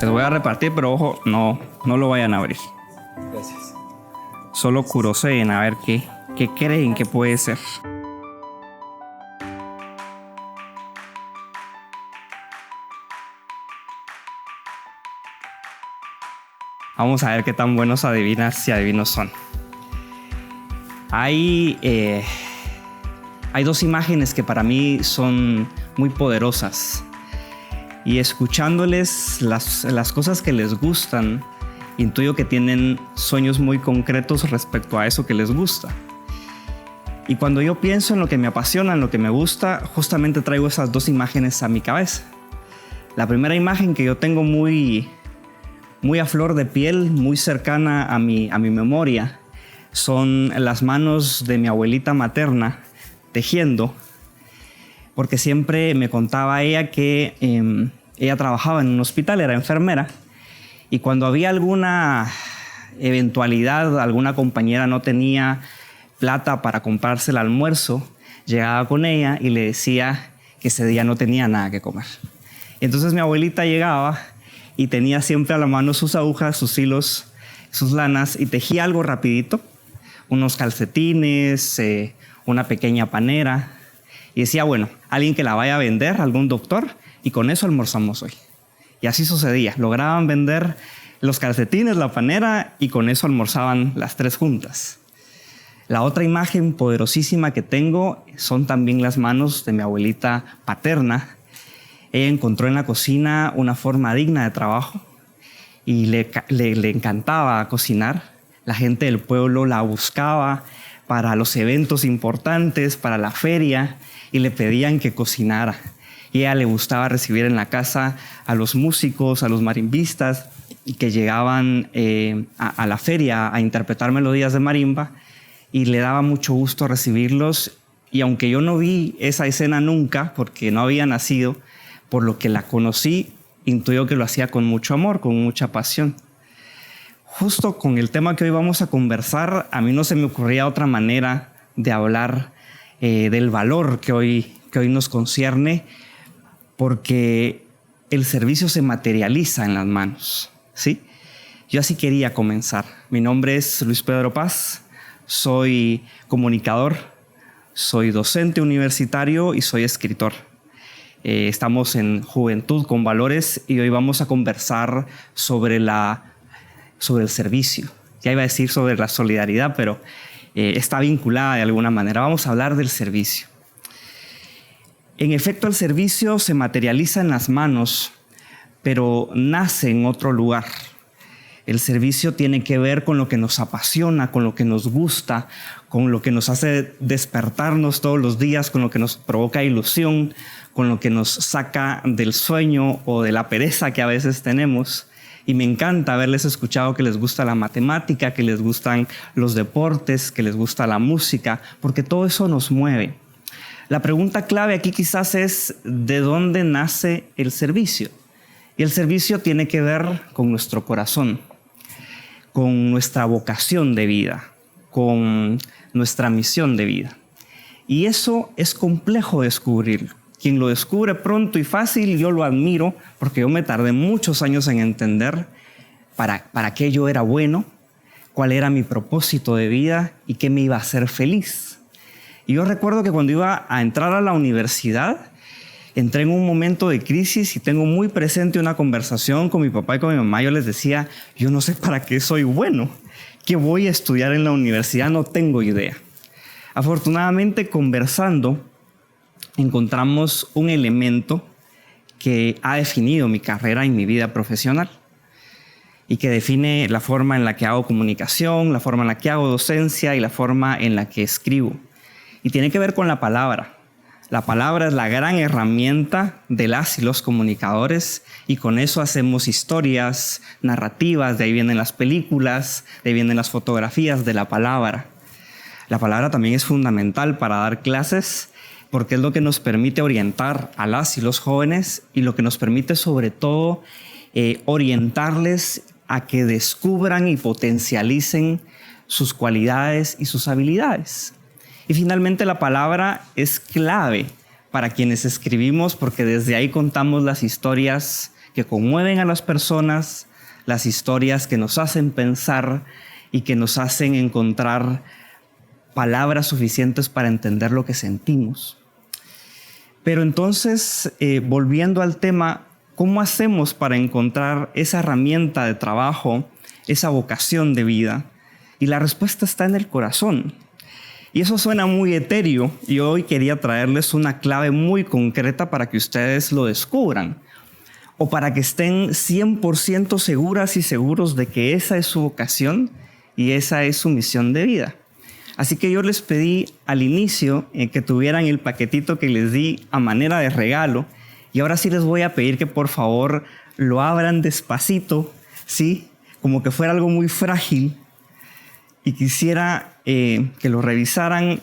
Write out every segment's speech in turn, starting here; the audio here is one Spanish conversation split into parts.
Les voy a repartir, pero ojo, no lo vayan a abrir. Gracias. Solo curoseen a ver qué creen que puede ser. Vamos a ver qué tan buenos adivinas y adivinos son. Hay dos imágenes que para mí son muy poderosas. Y escuchándoles las cosas que les gustan, intuyo que tienen sueños muy concretos respecto a eso que les gusta. Y cuando yo pienso en lo que me apasiona, en lo que me gusta, justamente traigo esas dos imágenes a mi cabeza. La primera imagen que yo tengo muy a flor de piel, muy cercana a mi memoria, son las manos de mi abuelita materna tejiendo, porque siempre me contaba ella que ella trabajaba en un hospital, era enfermera, y cuando había alguna eventualidad, alguna compañera no tenía plata para comprarse el almuerzo, llegaba con ella y le decía que ese día no tenía nada que comer. Entonces mi abuelita llegaba y tenía siempre a la mano sus agujas, sus hilos, sus lanas, y tejía algo rapidito, unos calcetines, una pequeña panera, y decía, bueno, alguien que la vaya a vender, algún doctor, y con eso almorzamos hoy. Y así sucedía, lograban vender los calcetines, la panera, y con eso almorzaban las tres juntas. La otra imagen poderosísima que tengo son también las manos de mi abuelita paterna. Ella encontró en la cocina una forma digna de trabajo y le encantaba cocinar. La gente del pueblo la buscaba para los eventos importantes, para la feria, y le pedían que cocinara. Y a ella le gustaba recibir en la casa a los músicos, a los marimbistas, que llegaban a la feria a interpretar melodías de marimba, y le daba mucho gusto recibirlos. Y aunque yo no vi esa escena nunca, porque no había nacido, por lo que la conocí, intuyo que lo hacía con mucho amor, con mucha pasión. Justo con el tema que hoy vamos a conversar, a mí no se me ocurría otra manera de hablar del valor que hoy nos concierne, porque el servicio se materializa en las manos, ¿sí? Yo así quería comenzar. Mi nombre es Luis Pedro Paz, soy comunicador, soy docente universitario y soy escritor. Estamos en Juventud con Valores y hoy vamos a conversar sobre el servicio. Ya iba a decir sobre la solidaridad, pero está vinculada de alguna manera. Vamos a hablar del servicio. En efecto, el servicio se materializa en las manos, pero nace en otro lugar. El servicio tiene que ver con lo que nos apasiona, con lo que nos gusta, con lo que nos hace despertarnos todos los días, con lo que nos provoca ilusión, con lo que nos saca del sueño o de la pereza que a veces tenemos. Y me encanta haberles escuchado que les gusta la matemática, que les gustan los deportes, que les gusta la música, porque todo eso nos mueve. La pregunta clave aquí quizás es ¿de dónde nace el servicio? Y el servicio tiene que ver con nuestro corazón, con nuestra vocación de vida, con nuestra misión de vida. Y eso es complejo descubrirlo. Quien lo descubre pronto y fácil, yo lo admiro, porque yo me tardé muchos años en entender para qué yo era bueno, cuál era mi propósito de vida y qué me iba a hacer feliz. Y yo recuerdo que cuando iba a entrar a la universidad, entré en un momento de crisis y tengo muy presente una conversación con mi papá y con mi mamá. Yo les decía, yo no sé para qué soy bueno, qué voy a estudiar en la universidad, no tengo idea. Afortunadamente, conversando, encontramos un elemento que ha definido mi carrera y mi vida profesional y que define la forma en la que hago comunicación, la forma en la que hago docencia y la forma en la que escribo. Y tiene que ver con la palabra. La palabra es la gran herramienta de las y los comunicadores, y con eso hacemos historias, narrativas, de ahí vienen las películas, de ahí vienen las fotografías de la palabra. La palabra también es fundamental para dar clases, porque es lo que nos permite orientar a las y los jóvenes y lo que nos permite sobre todo orientarles a que descubran y potencialicen sus cualidades y sus habilidades. Y finalmente la palabra es clave para quienes escribimos, porque desde ahí contamos las historias que conmueven a las personas, las historias que nos hacen pensar y que nos hacen encontrar palabras suficientes para entender lo que sentimos. Pero entonces, volviendo al tema, ¿cómo hacemos para encontrar esa herramienta de trabajo, esa vocación de vida? Y la respuesta está en el corazón. Y eso suena muy etéreo y hoy quería traerles una clave muy concreta para que ustedes lo descubran o para que estén 100% seguras y seguros de que esa es su vocación y esa es su misión de vida. Así que yo les pedí al inicio que tuvieran el paquetito que les di a manera de regalo y ahora sí les voy a pedir que por favor lo abran despacito, ¿sí? Como que fuera algo muy frágil. Y quisiera que lo revisaran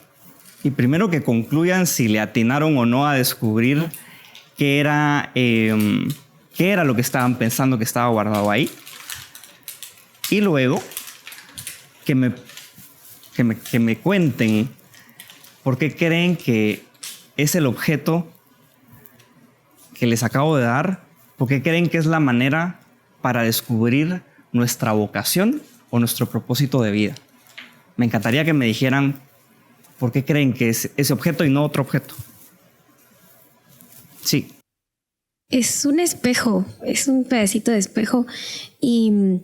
y primero que concluyan si le atinaron o no a descubrir qué era lo que estaban pensando que estaba guardado ahí. Y luego que me cuenten por qué creen que es el objeto que les acabo de dar, por qué creen que es la manera para descubrir nuestra vocación o nuestro propósito de vida. Me encantaría que me dijeran por qué creen que es ese objeto y no otro objeto. Sí. Es un espejo, es un pedacito de espejo y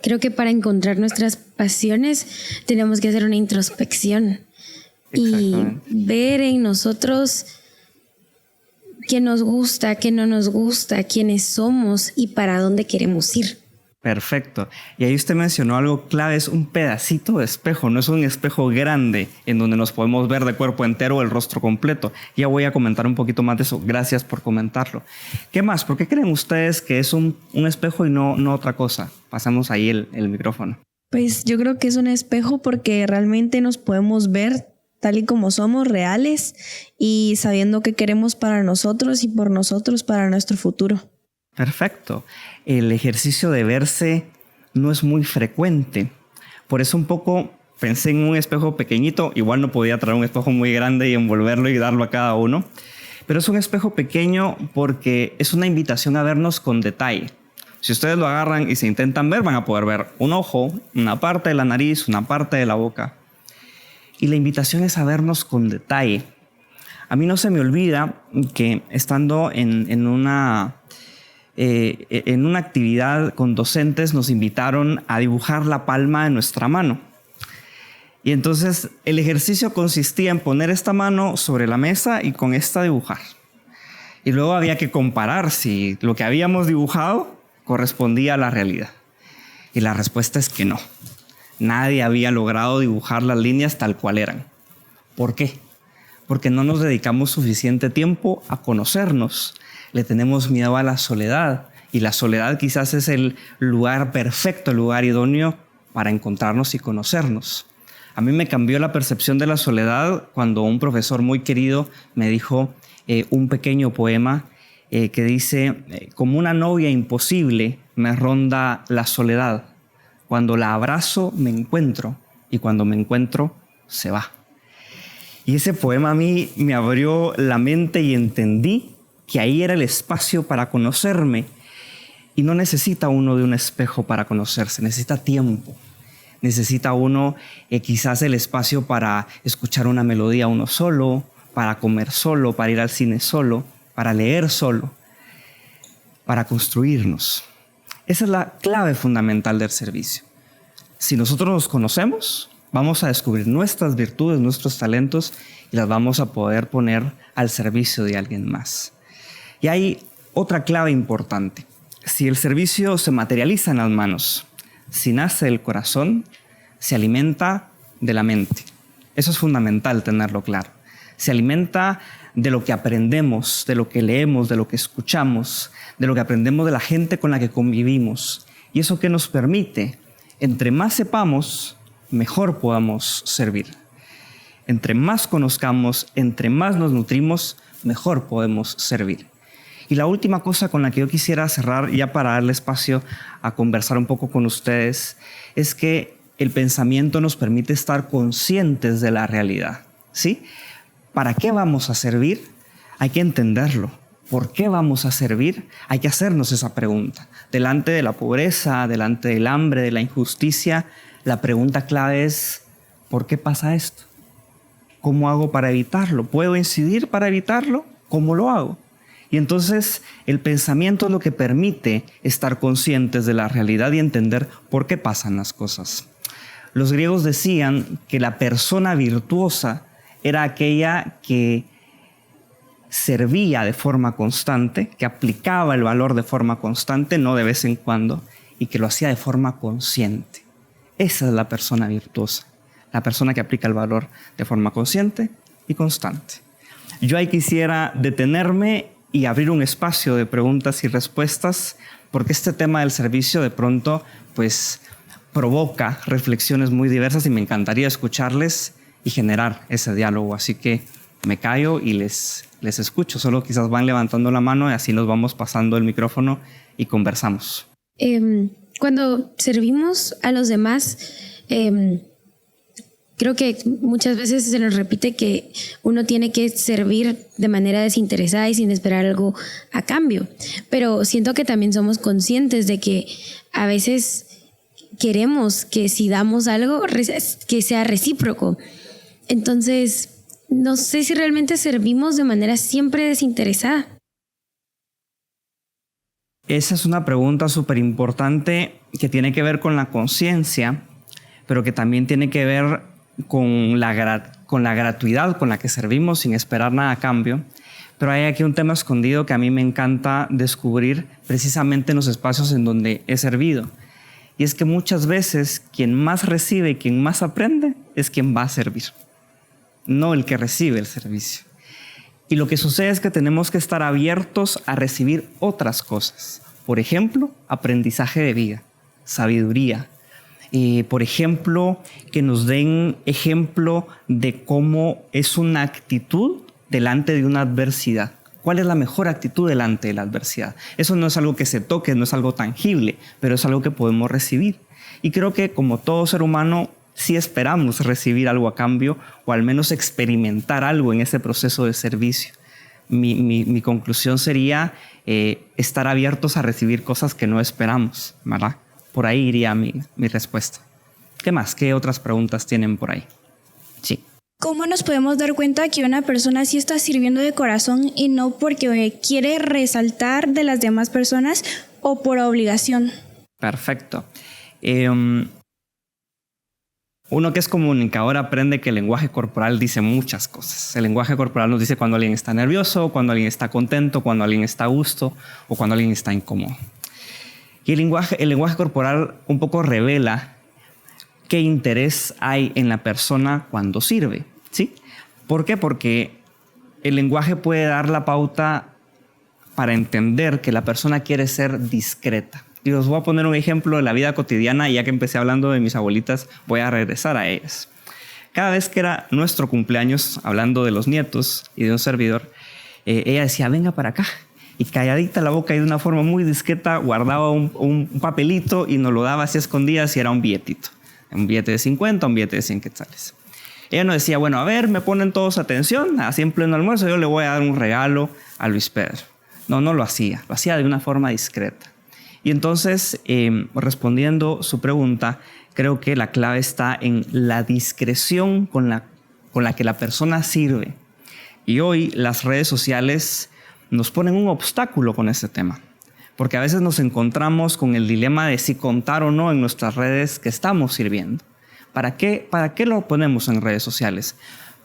creo que para encontrar nuestras pasiones tenemos que hacer una introspección y ver en nosotros qué nos gusta, qué no nos gusta, quiénes somos y para dónde queremos ir. Perfecto. Y ahí usted mencionó algo clave, es un pedacito de espejo, no es un espejo grande en donde nos podemos ver de cuerpo entero o el rostro completo. Ya voy a comentar un poquito más de eso. Gracias por comentarlo. ¿Qué más? ¿Por qué creen ustedes que es un espejo y no otra cosa? Pasamos ahí el micrófono. Pues yo creo que es un espejo porque realmente nos podemos ver tal y como somos, reales y sabiendo qué queremos para nosotros y por nosotros para nuestro futuro. Perfecto. El ejercicio de verse no es muy frecuente. Por eso un poco pensé en un espejo pequeñito. Igual no podía traer un espejo muy grande y envolverlo y darlo a cada uno. Pero es un espejo pequeño porque es una invitación a vernos con detalle. Si ustedes lo agarran y se intentan ver, van a poder ver un ojo, una parte de la nariz, una parte de la boca. Y la invitación es a vernos con detalle. A mí no se me olvida que estando en una actividad con docentes nos invitaron a dibujar la palma de nuestra mano. Y entonces el ejercicio consistía en poner esta mano sobre la mesa y con esta dibujar. Y luego había que comparar si lo que habíamos dibujado correspondía a la realidad. Y la respuesta es que no. Nadie había logrado dibujar las líneas tal cual eran. ¿Por qué? Porque no nos dedicamos suficiente tiempo a conocernos. Le tenemos miedo a la soledad y la soledad quizás es el lugar perfecto, el lugar idóneo para encontrarnos y conocernos. A mí me cambió la percepción de la soledad cuando un profesor muy querido me dijo un pequeño poema que dice: como una novia imposible me ronda la soledad. Cuando la abrazo me encuentro y cuando me encuentro se va. Y ese poema a mí me abrió la mente y entendí que ahí era el espacio para conocerme. Y no necesita uno de un espejo para conocerse, necesita tiempo. Necesita uno quizás el espacio para escuchar una melodía uno solo, para comer solo, para ir al cine solo, para leer solo, para construirnos. Esa es la clave fundamental del servicio. Si nosotros nos conocemos, vamos a descubrir nuestras virtudes, nuestros talentos y las vamos a poder poner al servicio de alguien más. Y hay otra clave importante. Si el servicio se materializa en las manos, si nace del corazón, se alimenta de la mente. Eso es fundamental tenerlo claro. Se alimenta de lo que aprendemos, de lo que leemos, de lo que escuchamos, de lo que aprendemos de la gente con la que convivimos. Y eso que nos permite, entre más sepamos, mejor podamos servir. Entre más conozcamos, entre más nos nutrimos, mejor podemos servir. Y la última cosa con la que yo quisiera cerrar, ya para darle espacio a conversar un poco con ustedes, es que el pensamiento nos permite estar conscientes de la realidad, ¿sí? ¿Para qué vamos a servir? Hay que entenderlo. ¿por qué vamos a servir? Hay que hacernos esa pregunta. Delante de la pobreza, delante del hambre, de la injusticia, la pregunta clave es, ¿por qué pasa esto? ¿Cómo hago para evitarlo? ¿Puedo incidir para evitarlo? ¿Cómo lo hago? Y entonces el pensamiento es lo que permite estar conscientes de la realidad y entender por qué pasan las cosas. Los griegos decían que la persona virtuosa era aquella que servía de forma constante, que aplicaba el valor de forma constante, no de vez en cuando, y que lo hacía de forma consciente. Esa es la persona virtuosa, la persona que aplica el valor de forma consciente y constante. Yo ahí quisiera detenerme y abrir un espacio de preguntas y respuestas, porque este tema del servicio de pronto pues provoca reflexiones muy diversas y me encantaría escucharles y generar ese diálogo. Así que me callo y les escucho. Solo quizás van levantando la mano y así nos vamos pasando el micrófono y conversamos. Cuando servimos a los demás, creo que muchas veces se nos repite que uno tiene que servir de manera desinteresada y sin esperar algo a cambio. Pero siento que también somos conscientes de que a veces queremos que si damos algo, que sea recíproco. Entonces, no sé si realmente servimos de manera siempre desinteresada. Esa es una pregunta súper importante que tiene que ver con la conciencia, pero que también tiene que ver con la gratuidad con la que servimos sin esperar nada a cambio. Pero hay aquí un tema escondido que a mí me encanta descubrir precisamente en los espacios en donde he servido. Y es que muchas veces quien más recibe y quien más aprende es quien va a servir, no el que recibe el servicio. Y lo que sucede es que tenemos que estar abiertos a recibir otras cosas. Por ejemplo, aprendizaje de vida, sabiduría. Por ejemplo, que nos den ejemplo de cómo es una actitud delante de una adversidad. ¿Cuál es la mejor actitud delante de la adversidad? Eso no es algo que se toque, no es algo tangible, pero es algo que podemos recibir. Y creo que como todo ser humano, sí esperamos recibir algo a cambio o al menos experimentar algo en ese proceso de servicio. Mi conclusión sería estar abiertos a recibir cosas que no esperamos, ¿verdad? Por ahí iría mi respuesta. ¿Qué más? ¿Qué otras preguntas tienen por ahí? Sí. ¿Cómo nos podemos dar cuenta que una persona sí está sirviendo de corazón y no porque quiere resaltar de las demás personas o por obligación? Perfecto. Uno que es comunicador aprende que el lenguaje corporal dice muchas cosas. El lenguaje corporal nos dice cuando alguien está nervioso, cuando alguien está contento, cuando alguien está a gusto o cuando alguien está incómodo. Y el lenguaje corporal un poco revela qué interés hay en la persona cuando sirve, ¿sí? ¿Por qué? Porque el lenguaje puede dar la pauta para entender que la persona quiere ser discreta. Y os voy a poner un ejemplo de la vida cotidiana, y ya que empecé hablando de mis abuelitas, voy a regresar a ellas. Cada vez que era nuestro cumpleaños, hablando de los nietos y de un servidor, ella decía, venga para acá. Y calladita la boca y de una forma muy discreta guardaba un papelito y nos lo daba así a escondidas y era un billetito. Un billete de 50, un billete de 100 quetzales. Ella nos decía, bueno, a ver, me ponen todos atención, así en pleno almuerzo yo le voy a dar un regalo a Luis Pedro. No lo hacía de una forma discreta. Y entonces, respondiendo su pregunta, creo que la clave está en la discreción con la que la persona sirve. Y hoy las redes sociales nos ponen un obstáculo con este tema, porque a veces nos encontramos con el dilema de si contar o no en nuestras redes que estamos sirviendo. ¿Para qué lo ponemos en redes sociales?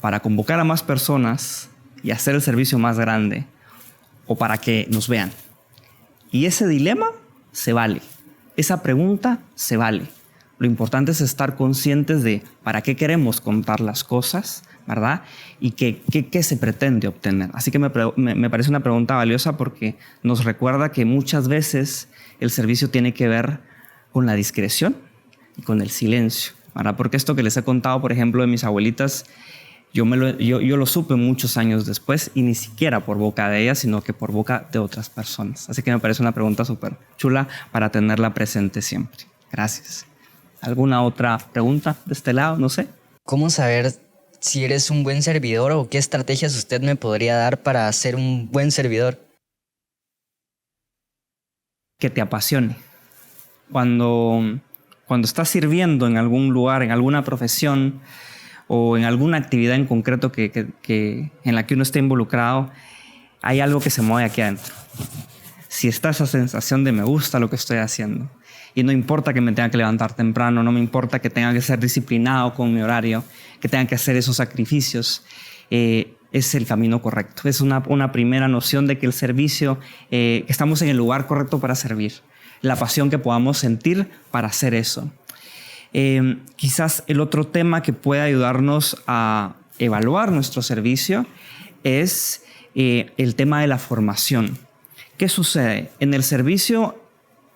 ¿Para convocar a más personas y hacer el servicio más grande? ¿O para que nos vean? Y ese dilema se vale. Esa pregunta se vale. Lo importante es estar conscientes de para qué queremos contar las cosas, ¿verdad? Y qué se pretende obtener. Así que me parece una pregunta valiosa porque nos recuerda que muchas veces el servicio tiene que ver con la discreción y con el silencio, ¿verdad? Porque esto que les he contado, por ejemplo, de mis abuelitas, yo lo supe muchos años después y ni siquiera por boca de ellas, sino que por boca de otras personas. Así que me parece una pregunta súper chula para tenerla presente siempre. Gracias. ¿Alguna otra pregunta de este lado? No sé. ¿Cómo saber si eres un buen servidor o qué estrategias usted me podría dar para ser un buen servidor? que te apasione. Cuando estás sirviendo en algún lugar, en alguna profesión o en alguna actividad en concreto en la que uno esté involucrado, hay algo que se mueve aquí adentro. Si está esa sensación de me gusta lo que estoy haciendo y no importa que me tenga que levantar temprano, no me importa que tenga que ser disciplinado con mi horario, que tenga que hacer esos sacrificios, es el camino correcto. Es una primera noción de que el servicio, que estamos en el lugar correcto para servir. La pasión que podamos sentir para hacer eso. Quizás el otro tema que puede ayudarnos a evaluar nuestro servicio es el tema de la formación. ¿Qué sucede? En el servicio,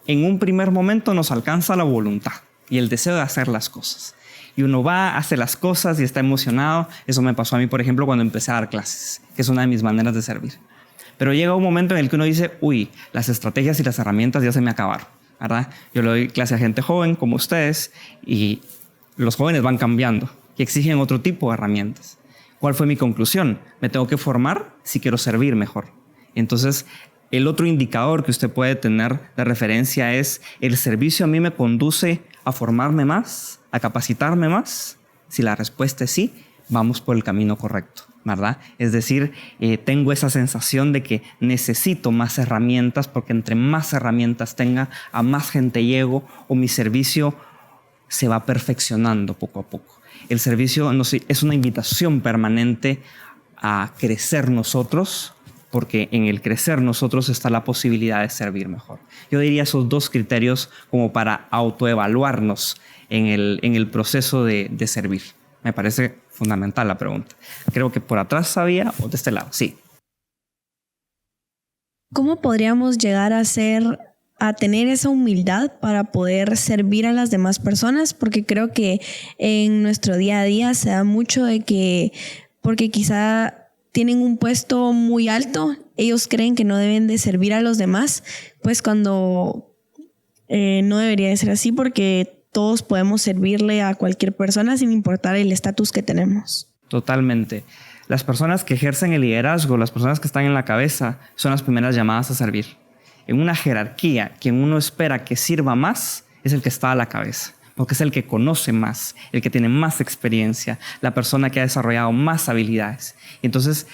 en un primer momento nos alcanza la voluntad y el deseo de hacer las cosas. Y uno va, hace las cosas y está emocionado. Eso me pasó a mí, por ejemplo, cuando empecé a dar clases, que es una de mis maneras de servir. Pero llega un momento en el que uno dice, uy, las estrategias y las herramientas ya se me acabaron, ¿verdad? Yo le doy clase a gente joven como ustedes y los jóvenes van cambiando y exigen otro tipo de herramientas. ¿Cuál fue mi conclusión? Me tengo que formar si quiero servir mejor. Entonces, el otro indicador que usted puede tener de referencia es el servicio a mí me conduce a formarme más, a capacitarme más. Si la respuesta es sí, vamos por el camino correcto, ¿verdad? Es decir, tengo esa sensación de que necesito más herramientas porque entre más herramientas tenga, a más gente llego o mi servicio se va perfeccionando poco a poco. El servicio es una invitación permanente a crecer nosotros, porque en el crecer nosotros está la posibilidad de servir mejor. Yo diría esos dos criterios como para autoevaluarnos en el proceso de servir. Me parece fundamental la pregunta. Creo que por atrás sabía o de este lado. Sí. ¿Cómo podríamos llegar a tener esa humildad para poder servir a las demás personas? Porque creo que en nuestro día a día se da mucho de que, porque quizá tienen un puesto muy alto, ellos creen que no deben de servir a los demás, pues cuando no debería de ser así, porque todos podemos servirle a cualquier persona sin importar el estatus que tenemos. Totalmente. Las personas que ejercen el liderazgo, las personas que están en la cabeza, son las primeras llamadas a servir. En una jerarquía, quien uno espera que sirva más es el que está a la cabeza, porque es el que conoce más, el que tiene más experiencia, la persona que ha desarrollado más habilidades. Entonces,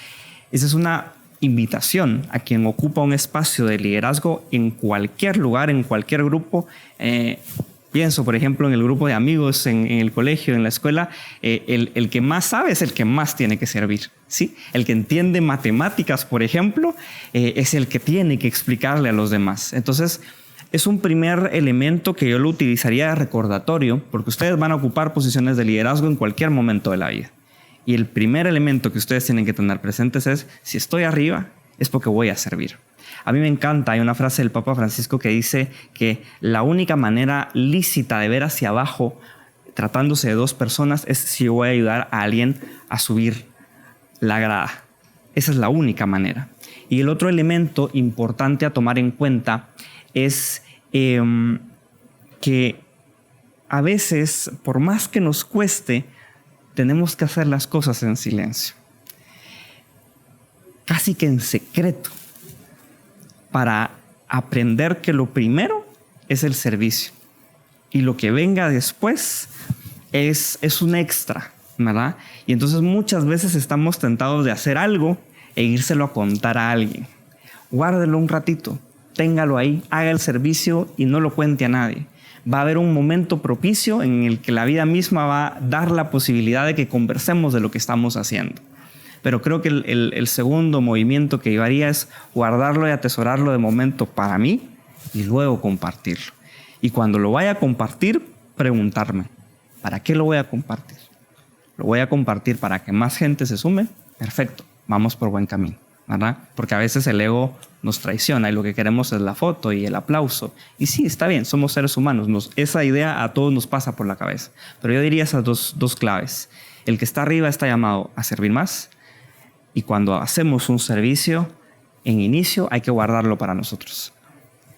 esa es una invitación a quien ocupa un espacio de liderazgo en cualquier lugar, en cualquier grupo. Pienso, por ejemplo, en el grupo de amigos, en el colegio, en la escuela, el que más sabe es el que más tiene que servir, ¿sí? El que entiende matemáticas, por ejemplo, es el que tiene que explicarle a los demás. Entonces, es un primer elemento que yo lo utilizaría de recordatorio, porque ustedes van a ocupar posiciones de liderazgo en cualquier momento de la vida. Y el primer elemento que ustedes tienen que tener presentes es, si estoy arriba, es porque voy a servir. A mí me encanta, hay una frase del Papa Francisco que dice que la única manera lícita de ver hacia abajo, tratándose de dos personas, es si yo voy a ayudar a alguien a subir la grada. Esa es la única manera. Y el otro elemento importante a tomar en cuenta es que a veces, por más que nos cueste, tenemos que hacer las cosas en silencio, casi que en secreto, para aprender que lo primero es el servicio y lo que venga después es un extra, ¿verdad? Y entonces muchas veces estamos tentados de hacer algo e írselo a contar a alguien. Guárdelo un ratito, téngalo ahí, haga el servicio y no lo cuente a nadie. Va a haber un momento propicio en el que la vida misma va a dar la posibilidad de que conversemos de lo que estamos haciendo. Pero creo que el segundo movimiento que yo haría es guardarlo y atesorarlo de momento para mí y luego compartirlo. Y cuando lo vaya a compartir, preguntarme, ¿para qué lo voy a compartir? ¿Lo voy a compartir para que más gente se sume? Perfecto, vamos por buen camino, ¿verdad? Porque a veces el ego nos traiciona y lo que queremos es la foto y el aplauso. Y sí, está bien, somos seres humanos. Esa idea a todos nos pasa por la cabeza. Pero yo diría esas dos claves. El que está arriba está llamado a servir más. Y cuando hacemos un servicio, en inicio hay que guardarlo para nosotros.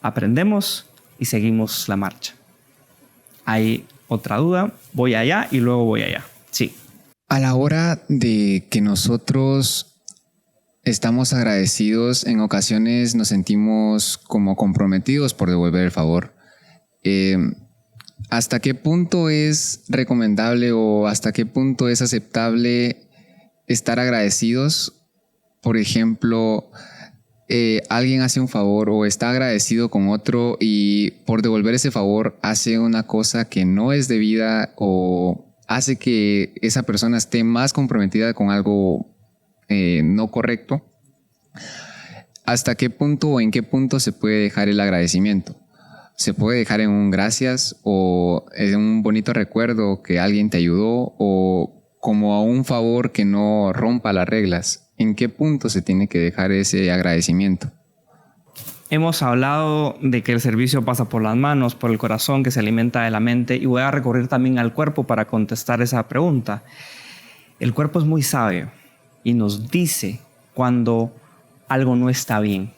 Aprendemos y seguimos la marcha. ¿Hay otra duda? Voy allá y luego voy allá. Sí. A la hora de que nosotros estamos agradecidos, en ocasiones nos sentimos como comprometidos por devolver el favor. ¿Hasta qué punto es recomendable o hasta qué punto es aceptable estar agradecidos? Por ejemplo, alguien hace un favor o está agradecido con otro y por devolver ese favor hace una cosa que no es debida o hace que esa persona esté más comprometida con algo no correcto. ¿Hasta qué punto o en qué punto se puede dejar el agradecimiento? ¿Se puede dejar en un gracias o en un bonito recuerdo que alguien te ayudó o como a un favor que no rompa las reglas? ¿En qué punto se tiene que dejar ese agradecimiento? Hemos hablado de que el servicio pasa por las manos, por el corazón que se alimenta de la mente, y voy a recurrir también al cuerpo para contestar esa pregunta. El cuerpo es muy sabio y nos dice cuando algo no está bien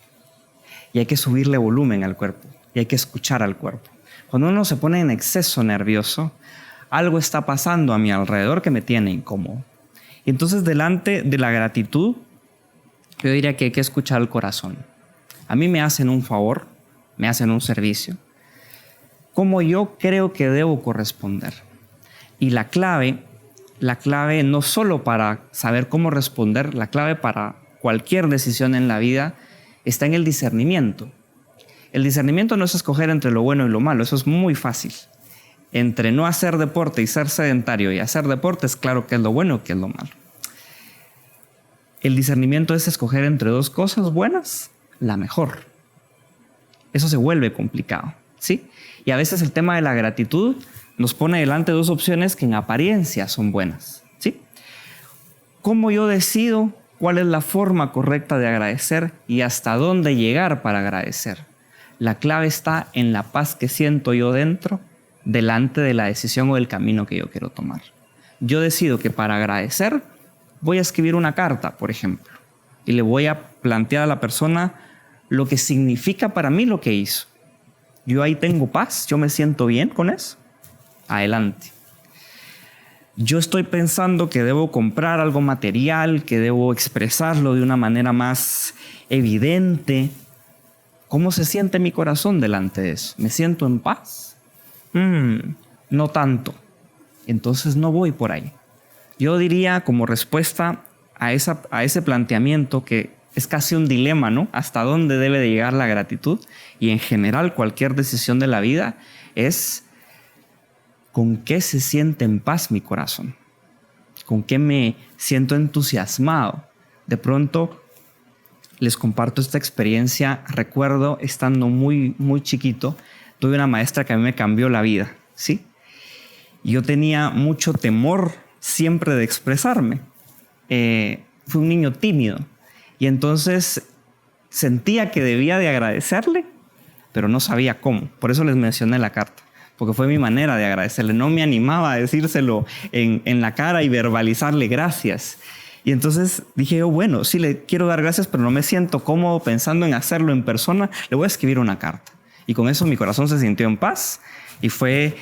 y hay que subirle volumen al cuerpo y hay que escuchar al cuerpo. Cuando uno se pone en exceso nervioso, algo está pasando a mi alrededor que me tiene incómodo. Y entonces, delante de la gratitud, yo diría que hay que escuchar al corazón. A mí me hacen un favor, me hacen un servicio, como yo creo que debo corresponder. Y la clave no solo para saber cómo responder, la clave para cualquier decisión en la vida está en el discernimiento. El discernimiento no es escoger entre lo bueno y lo malo, eso es muy fácil. Entre no hacer deporte y ser sedentario y hacer deporte es claro qué es lo bueno y qué es lo malo. El discernimiento es escoger entre dos cosas buenas, la mejor. Eso se vuelve complicado, ¿sí? Y a veces el tema de la gratitud nos pone delante dos opciones que en apariencia son buenas, ¿sí? ¿Cómo yo decido cuál es la forma correcta de agradecer y hasta dónde llegar para agradecer? La clave está en la paz que siento yo dentro, delante de la decisión o del camino que yo quiero tomar. Yo decido que para agradecer voy a escribir una carta, por ejemplo, y le voy a plantear a la persona lo que significa para mí lo que hizo. Yo ahí tengo paz, yo me siento bien con eso. Adelante. Yo estoy pensando que debo comprar algo material, que debo expresarlo de una manera más evidente. ¿Cómo se siente mi corazón delante de eso? ¿Me siento en paz? No tanto. Entonces no voy por ahí. Yo diría como respuesta a ese planteamiento que es casi un dilema, ¿no? ¿Hasta dónde debe de llegar la gratitud? Y en general cualquier decisión de la vida es ¿con qué se siente en paz mi corazón? ¿Con qué me siento entusiasmado? De pronto les comparto esta experiencia. Recuerdo estando muy, muy chiquito, tuve una maestra que a mí me cambió la vida, ¿sí? Yo tenía mucho temor siempre de expresarme. Fui un niño tímido y entonces sentía que debía de agradecerle, pero no sabía cómo. Por eso les mencioné la carta, porque fue mi manera de agradecerle. No me animaba a decírselo en la cara y verbalizarle gracias. Y entonces dije yo, bueno, sí le quiero dar gracias, pero no me siento cómodo pensando en hacerlo en persona. Le voy a escribir una carta. Y con eso mi corazón se sintió en paz y fue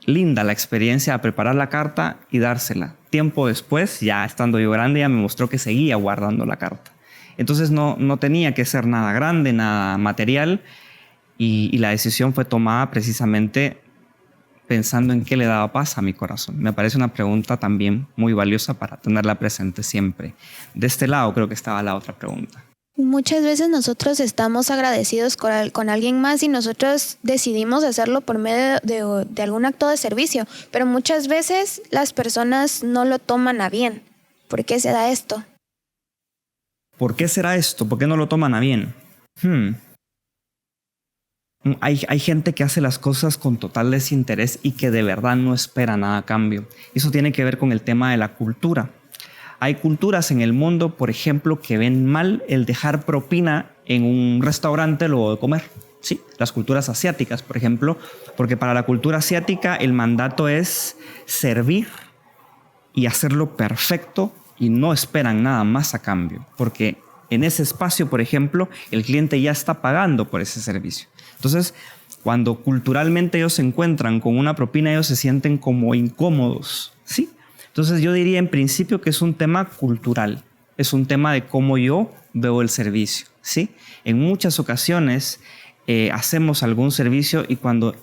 linda la experiencia de preparar la carta y dársela. Tiempo después, ya estando yo grande, ya me mostró que seguía guardando la carta. Entonces no tenía que ser nada grande, nada material, y la decisión fue tomada precisamente pensando en qué le daba paz a mi corazón. Me parece una pregunta también muy valiosa para tenerla presente siempre. De este lado creo que estaba la otra pregunta. Muchas veces nosotros estamos agradecidos con alguien más y nosotros decidimos hacerlo por medio de algún acto de servicio, pero muchas veces las personas no lo toman a bien. ¿Por qué se da esto? ¿Por qué será esto? ¿Por qué no lo toman a bien? Hay gente que hace las cosas con total desinterés y que de verdad no espera nada a cambio. Eso tiene que ver con el tema de la cultura. Hay culturas en el mundo, por ejemplo, que ven mal el dejar propina en un restaurante luego de comer. Sí, las culturas asiáticas, por ejemplo, porque para la cultura asiática el mandato es servir y hacerlo perfecto y no esperan nada más a cambio, porque en ese espacio, por ejemplo, el cliente ya está pagando por ese servicio. Entonces, cuando culturalmente ellos se encuentran con una propina, ellos se sienten como incómodos, ¿sí? Entonces yo diría en principio que es un tema cultural. es un tema de cómo yo veo el servicio, ¿sí? En muchas ocasiones hacemos algún servicio y cuando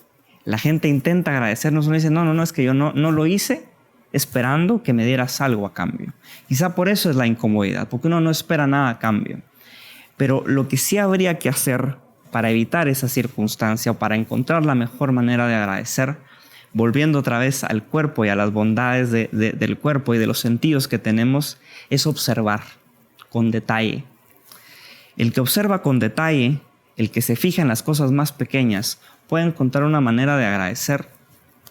la gente intenta agradecernos, uno dice, no, es que yo no lo hice esperando que me dieras algo a cambio. Quizá por eso es la incomodidad, porque uno no espera nada a cambio. Pero lo que sí habría que hacer para evitar esa circunstancia o para encontrar la mejor manera de agradecer, volviendo otra vez al cuerpo y a las bondades del cuerpo y de los sentidos que tenemos, es observar con detalle. El que observa con detalle, el que se fija en las cosas más pequeñas, puede encontrar una manera de agradecer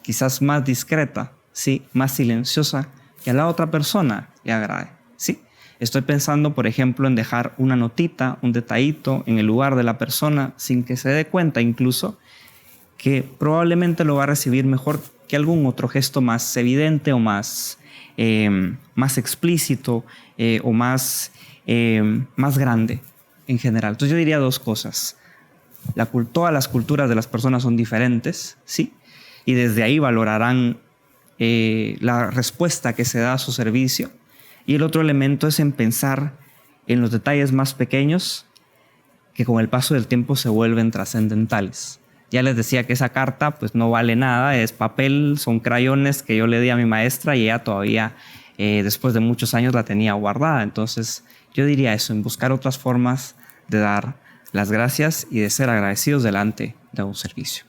quizás más discreta, ¿sí? Más silenciosa, que a la otra persona le agrade, ¿sí? Estoy pensando, por ejemplo, en dejar una notita, un detallito en el lugar de la persona sin que se dé cuenta incluso que probablemente lo va a recibir mejor que algún otro gesto más evidente o más explícito o más grande en general. Entonces yo diría dos cosas. Todas las culturas de las personas son diferentes, ¿sí? Y desde ahí valorarán la respuesta que se da a su servicio. Y el otro elemento es en pensar en los detalles más pequeños que con el paso del tiempo se vuelven trascendentales. Ya les decía que esa carta pues no vale nada, es papel, son crayones que yo le di a mi maestra y ella todavía después de muchos años la tenía guardada. Entonces yo diría eso, en buscar otras formas de dar las gracias y de ser agradecidos delante de un servicio.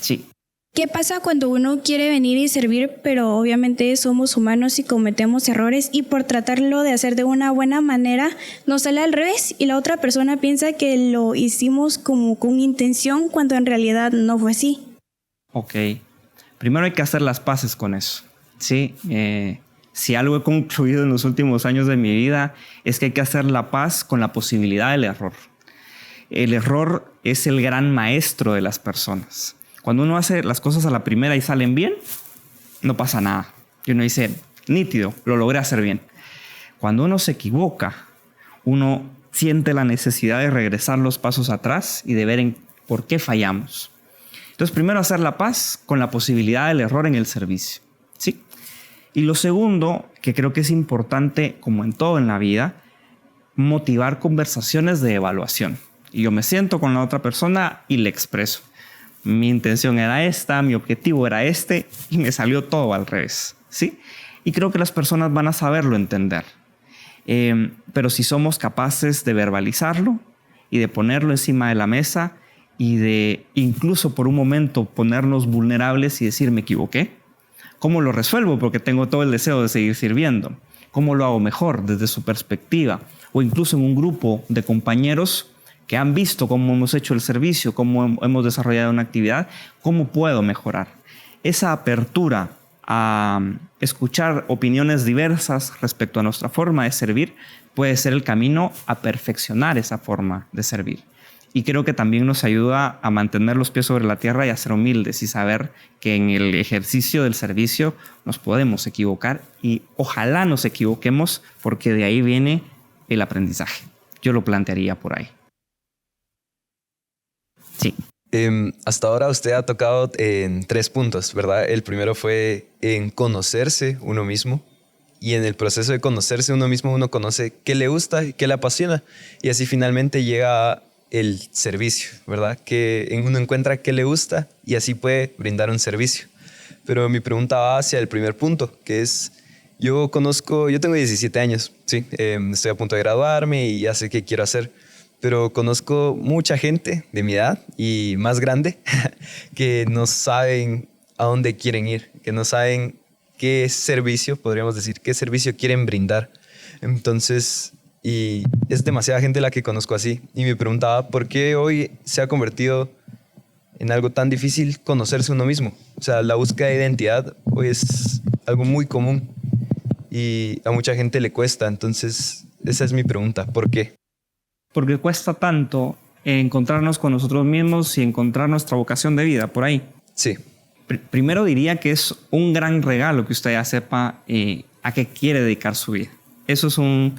Sí. ¿Qué pasa cuando uno quiere venir y servir, pero obviamente somos humanos y cometemos errores y por tratarlo de hacer de una buena manera nos sale al revés y la otra persona piensa que lo hicimos como con intención cuando en realidad no fue así? Ok. Primero hay que hacer las paces con eso. Sí. Si algo he concluido en los últimos años de mi vida es que hay que hacer la paz con la posibilidad del error. El error es el gran maestro de las personas. Cuando uno hace las cosas a la primera y salen bien, no pasa nada. Y uno dice, nítido, lo logré hacer bien. Cuando uno se equivoca, uno siente la necesidad de regresar los pasos atrás y de ver por qué fallamos. Entonces, primero hacer la paz con la posibilidad del error en el servicio, ¿sí? Y lo segundo, que creo que es importante, como en todo en la vida, motivar conversaciones de evaluación. Y yo me siento con la otra persona y le expreso. Mi intención era esta, mi objetivo era este y me salió todo al revés, ¿sí? Y creo que las personas van a saberlo entender. Pero si somos capaces de verbalizarlo y de ponerlo encima de la mesa y de incluso por un momento ponernos vulnerables y decir me equivoqué, ¿cómo lo resuelvo? Porque tengo todo el deseo de seguir sirviendo. ¿Cómo lo hago mejor desde su perspectiva? O incluso en un grupo de compañeros que han visto cómo hemos hecho el servicio, cómo hemos desarrollado una actividad, ¿cómo puedo mejorar? Esa apertura a escuchar opiniones diversas respecto a nuestra forma de servir puede ser el camino a perfeccionar esa forma de servir. Y creo que también nos ayuda a mantener los pies sobre la tierra y a ser humildes y saber que en el ejercicio del servicio nos podemos equivocar y ojalá nos equivoquemos porque de ahí viene el aprendizaje. Yo lo plantearía por ahí. Sí. Hasta ahora usted ha tocado en 3 puntos, ¿verdad? El primero fue en conocerse uno mismo y en el proceso de conocerse uno mismo uno conoce qué le gusta y qué le apasiona y así finalmente llega el servicio, ¿verdad? Que uno encuentra qué le gusta y así puede brindar un servicio. Pero mi pregunta va hacia el primer punto, que es, yo tengo 17 años, ¿sí? Estoy a punto de graduarme y ya sé qué quiero hacer. Pero conozco mucha gente de mi edad y más grande que no saben a dónde quieren ir, que no saben qué servicio, podríamos decir, qué servicio quieren brindar. Entonces, y es demasiada gente la que conozco así. Y me preguntaba, ¿por qué hoy se ha convertido en algo tan difícil conocerse uno mismo? O sea, la búsqueda de identidad hoy es algo muy común y a mucha gente le cuesta. Entonces, esa es mi pregunta, ¿por qué? Porque cuesta tanto encontrarnos con nosotros mismos y encontrar nuestra vocación de vida por ahí. Sí. Primero diría que es un gran regalo que usted ya sepa a qué quiere dedicar su vida. Eso es un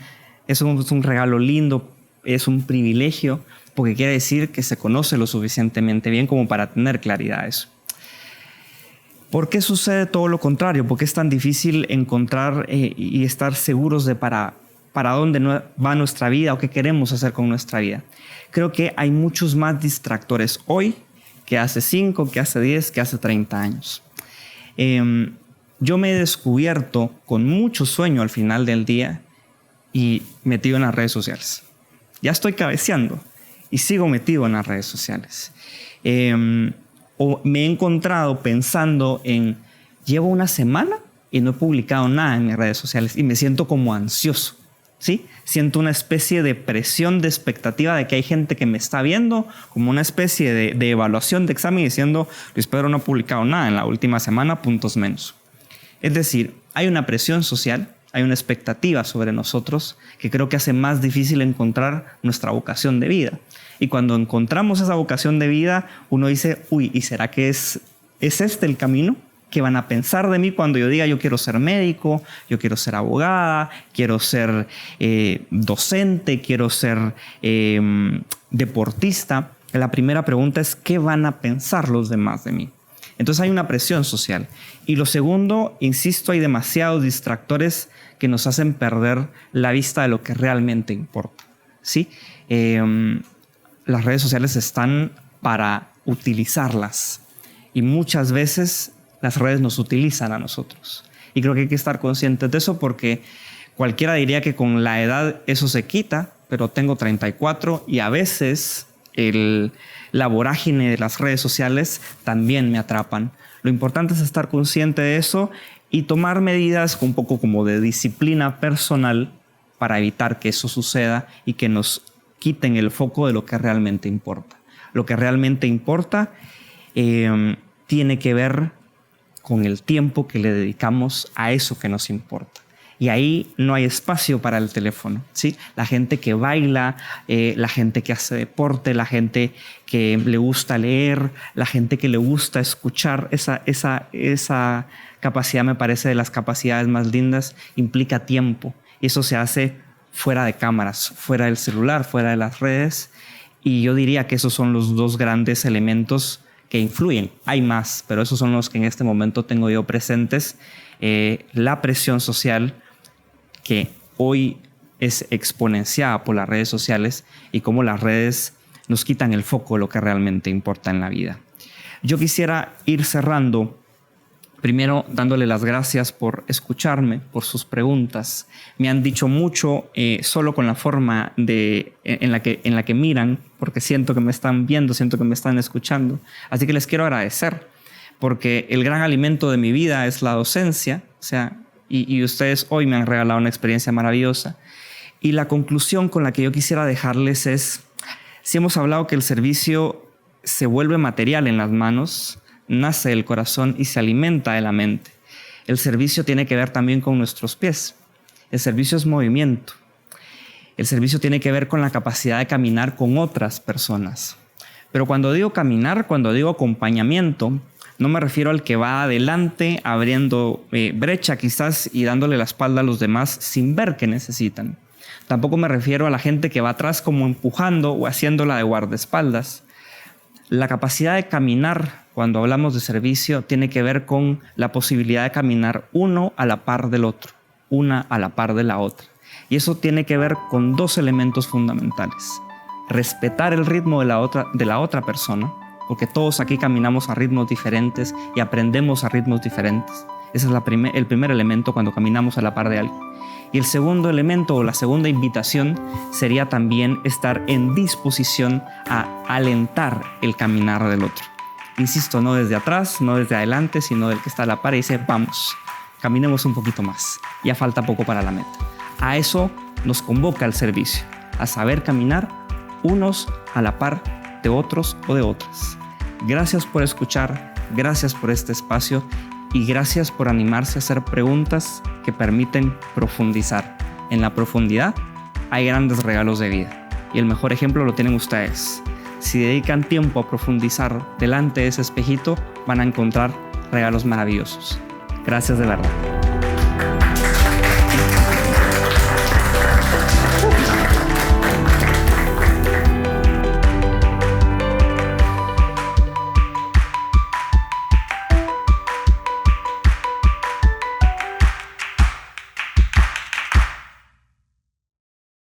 regalo lindo, es un privilegio, porque quiere decir que se conoce lo suficientemente bien como para tener claridad de eso. ¿Por qué sucede todo lo contrario? ¿Por qué es tan difícil encontrar y estar seguros de para dónde va nuestra vida o qué queremos hacer con nuestra vida? Creo que hay muchos más distractores hoy que hace 5, que hace 10, que hace 30 años. Yo me he descubierto con mucho sueño al final del día y metido en las redes sociales. Ya estoy cabeceando y sigo metido en las redes sociales. O me he encontrado pensando en, llevo una semana y no he publicado nada en mis redes sociales y me siento como ansioso, ¿sí? Siento una especie de presión, de expectativa de que hay gente que me está viendo, como una especie de evaluación de examen diciendo, Luis Pedro no ha publicado nada en la última semana, puntos menos. Es decir, hay una presión social, hay una expectativa sobre nosotros que creo que hace más difícil encontrar nuestra vocación de vida. Y cuando encontramos esa vocación de vida, uno dice, uy, ¿y será que es este el camino? ¿Qué van a pensar de mí cuando yo diga yo quiero ser médico, yo quiero ser abogada, quiero ser docente, quiero ser deportista? La primera pregunta es, ¿qué van a pensar los demás de mí? Entonces hay una presión social. Y lo segundo, insisto, hay demasiados distractores que nos hacen perder la vista de lo que realmente importa, ¿sí? Las redes sociales están para utilizarlas y muchas veces las redes nos utilizan a nosotros. Y creo que hay que estar conscientes de eso porque cualquiera diría que con la edad eso se quita, pero tengo 34 y a veces la vorágine de las redes sociales también me atrapan. Lo importante es estar consciente de eso y tomar medidas un poco como de disciplina personal para evitar que eso suceda y que nos quiten el foco de lo que realmente importa. Lo que realmente importa tiene que ver con el tiempo que le dedicamos a eso que nos importa. Y ahí no hay espacio para el teléfono, ¿sí? La gente que baila, la gente que hace deporte, la gente que le gusta leer, la gente que le gusta escuchar, esa capacidad me parece de las capacidades más lindas, implica tiempo. Y eso se hace fuera de cámaras, fuera del celular, fuera de las redes. Y yo diría que esos son los dos grandes elementos que influyen. Hay más, pero esos son los que en este momento tengo yo presentes. La presión social, que hoy es exponenciada por las redes sociales y cómo las redes nos quitan el foco de lo que realmente importa en la vida. Yo quisiera ir cerrando, primero dándole las gracias por escucharme, por sus preguntas. Me han dicho mucho solo con la forma en la que miran, porque siento que me están viendo, siento que me están escuchando. Así que les quiero agradecer, porque el gran alimento de mi vida es la docencia, o sea, y ustedes hoy me han regalado una experiencia maravillosa. Y la conclusión con la que yo quisiera dejarles es, si hemos hablado que el servicio se vuelve material en las manos, nace del corazón y se alimenta de la mente. El servicio tiene que ver también con nuestros pies. El servicio es movimiento. El servicio tiene que ver con la capacidad de caminar con otras personas. Pero cuando digo caminar, cuando digo acompañamiento, no me refiero al que va adelante abriendo brecha quizás y dándole la espalda a los demás sin ver que necesitan. Tampoco me refiero a la gente que va atrás como empujando o haciéndola de guardaespaldas. La capacidad de caminar, cuando hablamos de servicio, tiene que ver con la posibilidad de caminar uno a la par del otro, una a la par de la otra. Y eso tiene que ver con dos elementos fundamentales. Respetar el ritmo de la otra persona, porque todos aquí caminamos a ritmos diferentes y aprendemos a ritmos diferentes. Ese es el primer elemento cuando caminamos a la par de alguien. Y el segundo elemento o la segunda invitación sería también estar en disposición a alentar el caminar del otro. Insisto, no desde atrás, no desde adelante, sino del que está a la par y dice, vamos, caminemos un poquito más. Ya falta poco para la meta. A eso nos convoca el servicio, a saber caminar unos a la par de otros o de otras. Gracias por escuchar, gracias por este espacio y gracias por animarse a hacer preguntas que permiten profundizar. En la profundidad hay grandes regalos de vida y el mejor ejemplo lo tienen ustedes. Si dedican tiempo a profundizar delante de ese espejito, van a encontrar regalos maravillosos. Gracias de verdad.